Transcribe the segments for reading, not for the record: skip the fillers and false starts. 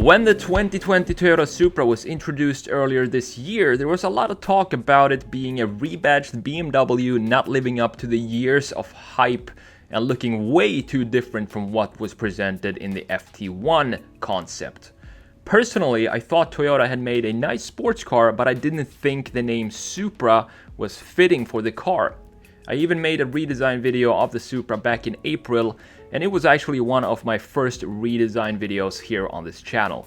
When the 2020 Toyota Supra was introduced earlier this year, there was a lot of talk about it being a rebadged BMW, not living up to the years of hype and looking way too different from what was presented in the FT1 concept. Personally, I thought Toyota had made a nice sports car, but I didn't think the name Supra was fitting for the car. I even made a redesign video of the Supra back in April, and it was actually one of my first redesign videos here on this channel.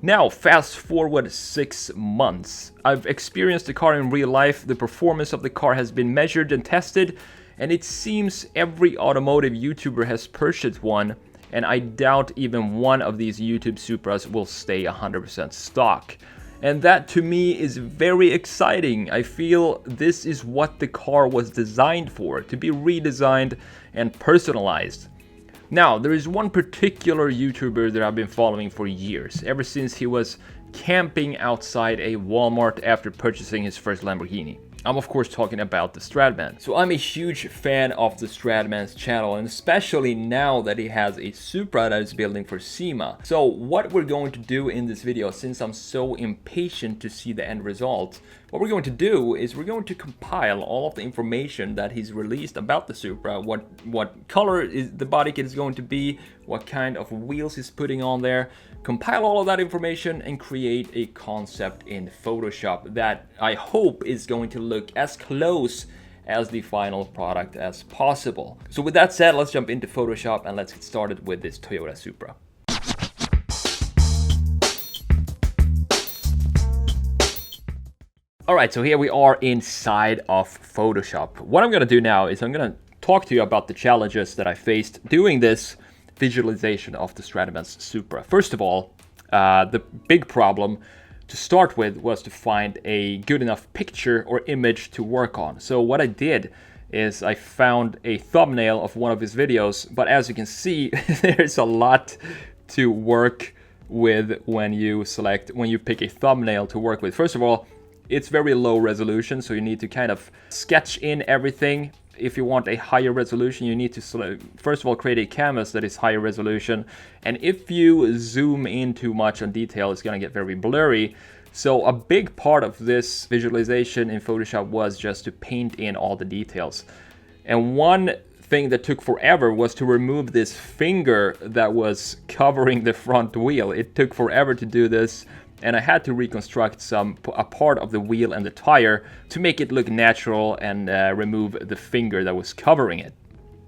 Now, fast forward 6 months. I've experienced the car in real life, the performance of the car has been measured and tested, and it seems every automotive YouTuber has purchased one, and I doubt even one of these YouTube Supras will stay 100% stock. And that to me is very exciting. I feel this is what the car was designed for, to be redesigned and personalized. Now, there is one particular YouTuber that I've been following for years, ever since he was camping outside a Walmart after purchasing his first Lamborghini. I'm of course talking about TheStradmans. So I'm a huge fan of TheStradmans channel, and especially now that he has a Supra that is building for SEMA. So what we're going to do in this video, since I'm so impatient to see the end result, what we're going to do is we're going to compile all of the information that he's released about the Supra, what color is the body kit is going to be, what kind of wheels he's putting on there, compile all of that information and create a concept in Photoshop that I hope is going to look as close as the final product as possible. So with that said, let's jump into Photoshop and let's get started with this Toyota Supra. Alright, so here we are inside of Photoshop. What I'm going to do now is I'm going to talk to you about the challenges that I faced doing this visualization of the TheStradmans Supra. First of all, the big problem to start with was to find a good enough picture or image to work on. So what I did is I found a thumbnail of one of his videos, but as you can see, there's a lot to work with when you pick a thumbnail to work with. First of all, it's very low resolution, so you need to kind of sketch in everything. If you want a higher resolution, you need to first of all create a canvas that is higher resolution. And if you zoom in too much on detail, it's going to get very blurry. So a big part of this visualization in Photoshop was just to paint in all the details. And one thing that took forever was to remove this finger that was covering the front wheel. It took forever to do this, and I had to reconstruct a part of the wheel and the tire to make it look natural and remove the finger that was covering it.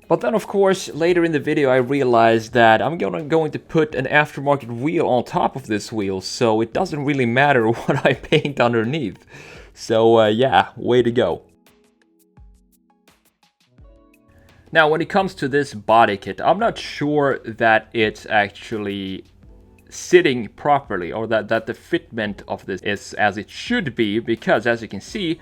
But then of course, later in the video I realized that I'm going to put an aftermarket wheel on top of this wheel, so it doesn't really matter what I paint underneath. So yeah, way to go. Now when it comes to this body kit, I'm not sure that it's actually sitting properly, or that the fitment of this is as it should be, because as you can see,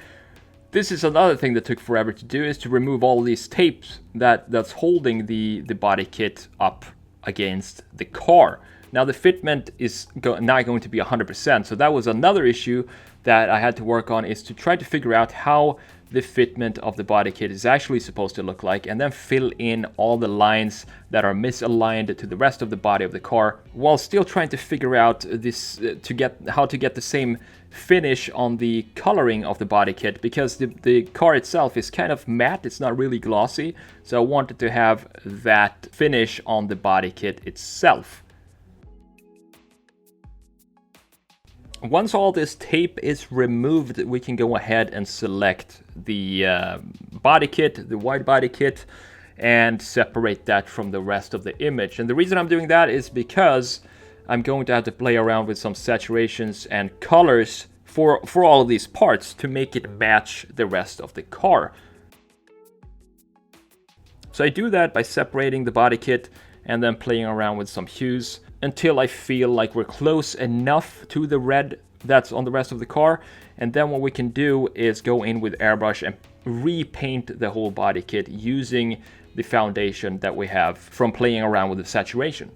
this is another thing that took forever to do, is to remove all these tapes that's holding the body kit up against the car. Now the fitment is not going to be 100%, so that was another issue that I had to work on, is to try to figure out how the fitment of the body kit is actually supposed to look like, and then fill in all the lines that are misaligned to the rest of the body of the car, while still trying to figure out this how to get the same finish on the coloring of the body kit, because the car itself is kind of matte, it's not really glossy, so I wanted to have that finish on the body kit itself. Once all this tape is removed, we can go ahead and select the body kit, the white body kit, and separate that from the rest of the image. And the reason I'm doing that is because I'm going to have to play around with some saturations and colors for all of these parts to make it match the rest of the car. So I do that by separating the body kit and then playing around with some hues until I feel like we're close enough to the red that's on the rest of the car. And then what we can do is go in with airbrush and repaint the whole body kit using the foundation that we have from playing around with the saturation.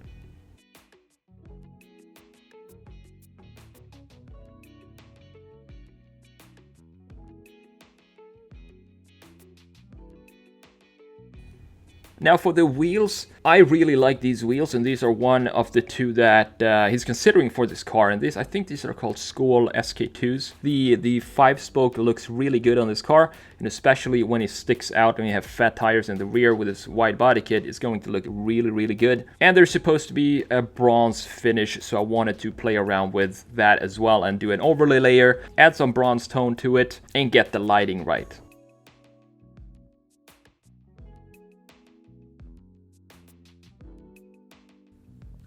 Now for the wheels, I really like these wheels, and these are one of the two that he's considering for this car. And I think these are called Skoal SK2s. The 5-spoke looks really good on this car, and especially when it sticks out and you have fat tires in the rear with this wide body kit, it's going to look really, really good. And they're supposed to be a bronze finish, so I wanted to play around with that as well and do an overlay layer, add some bronze tone to it, and get the lighting right.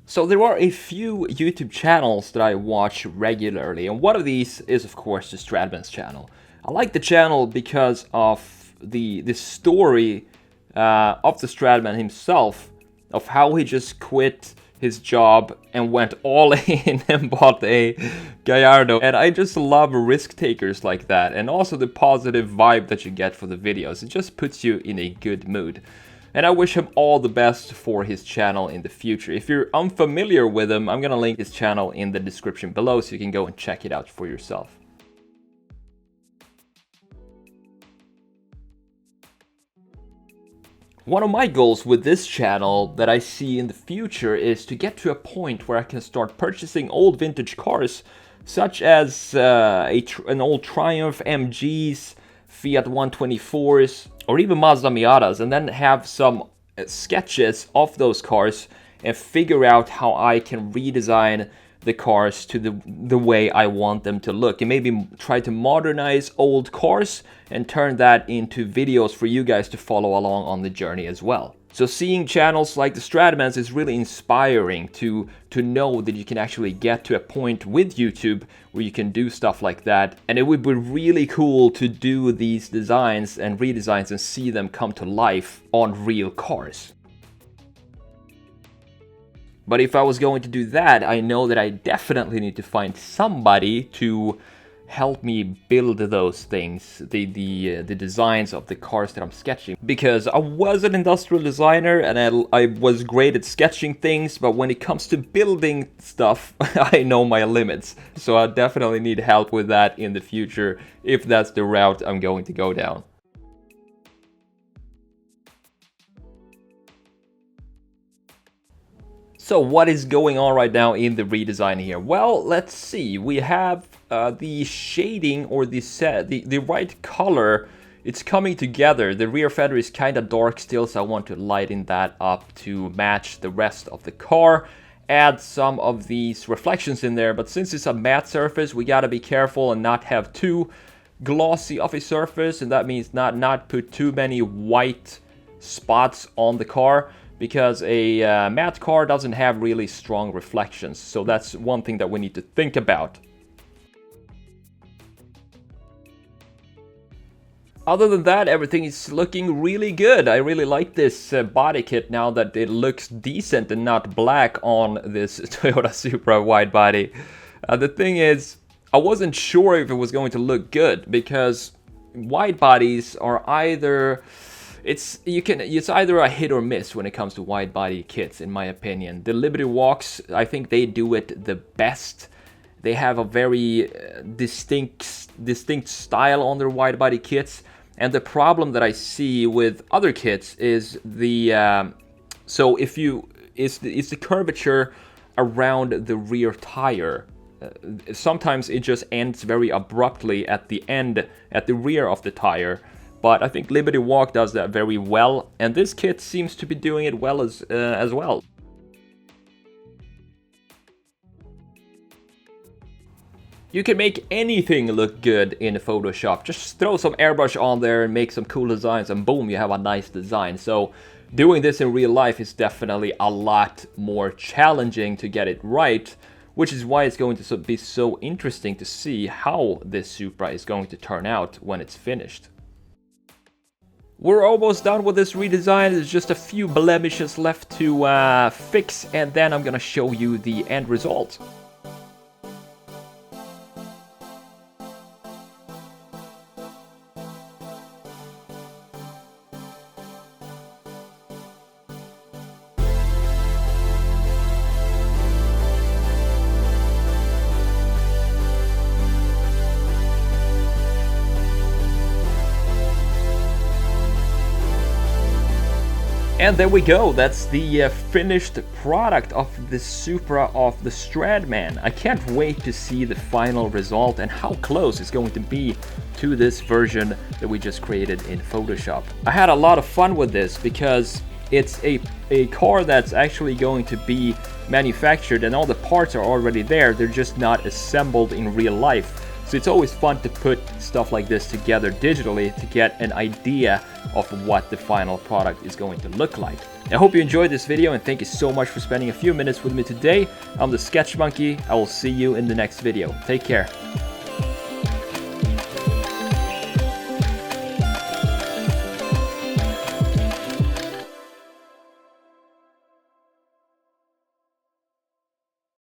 So there are a few YouTube channels that I watch regularly, and one of these is of course the TheStradmans channel. I like the channel because of the story of the TheStradman himself, of how he just quit his job and went all in and bought a Gallardo. And I just love risk takers like that, and also the positive vibe that you get for the videos. It just puts you in a good mood. And I wish him all the best for his channel in the future. If you're unfamiliar with him, I'm gonna link his channel in the description below so you can go and check it out for yourself. One of my goals with this channel that I see in the future is to get to a point where I can start purchasing old vintage cars, such as an old Triumph MGs, Fiat 124s, or even Mazda Miatas, and then have some sketches of those cars and figure out how I can redesign the cars to the way I want them to look, and maybe try to modernize old cars and turn that into videos for you guys to follow along on the journey as well. So seeing channels like the TheStradmans is really inspiring to know that you can actually get to a point with YouTube where you can do stuff like that. And it would be really cool to do these designs and redesigns and see them come to life on real cars. But if I was going to do that, I know that I definitely need to find somebody to help me build those things, the designs of the cars that I'm sketching. Because I was an industrial designer and I was great at sketching things, but when it comes to building stuff, I know my limits. So I definitely need help with that in the future, if that's the route I'm going to go down. So what is going on right now in the redesign here? Well, let's see. We have the shading, or the right color. It's coming together. The rear fender is kind of dark still, so I want to lighten that up to match the rest of the car. Add some of these reflections in there, but since it's a matte surface, we gotta be careful and not have too glossy of a surface, and that means not put too many white spots on the car, because a matte car doesn't have really strong reflections. So that's one thing that we need to think about. Other than that, everything is looking really good. I really like this body kit now that it looks decent and not black on this Toyota Supra wide body. The thing is, I wasn't sure if it was going to look good, because wide bodies are either... It's either a hit or miss when it comes to wide body kits, in my opinion. The Liberty Walks, I think they do it the best. They have a very distinct style on their wide body kits, and the problem that I see with other kits is the it's the curvature around the rear tire. Sometimes it just ends very abruptly at the rear of the tire. But I think Liberty Walk does that very well, and this kit seems to be doing it well as well. You can make anything look good in Photoshop. Just throw some airbrush on there and make some cool designs, and boom, you have a nice design. So doing this in real life is definitely a lot more challenging to get it right, which is why it's going to be so interesting to see how this Supra is going to turn out when it's finished. We're almost done with this redesign. There's just a few blemishes left to fix, and then I'm gonna show you the end result. And there we go, that's the finished product of the Supra of the TheStradman. I can't wait to see the final result and how close it's going to be to this version that we just created in Photoshop. I had a lot of fun with this because it's a car that's actually going to be manufactured and all the parts are already there, they're just not assembled in real life. So it's always fun to put stuff like this together digitally to get an idea of what the final product is going to look like. I hope you enjoyed this video and thank you so much for spending a few minutes with me today. I'm the Sketch Monkey. I will see you in the next video. Take care.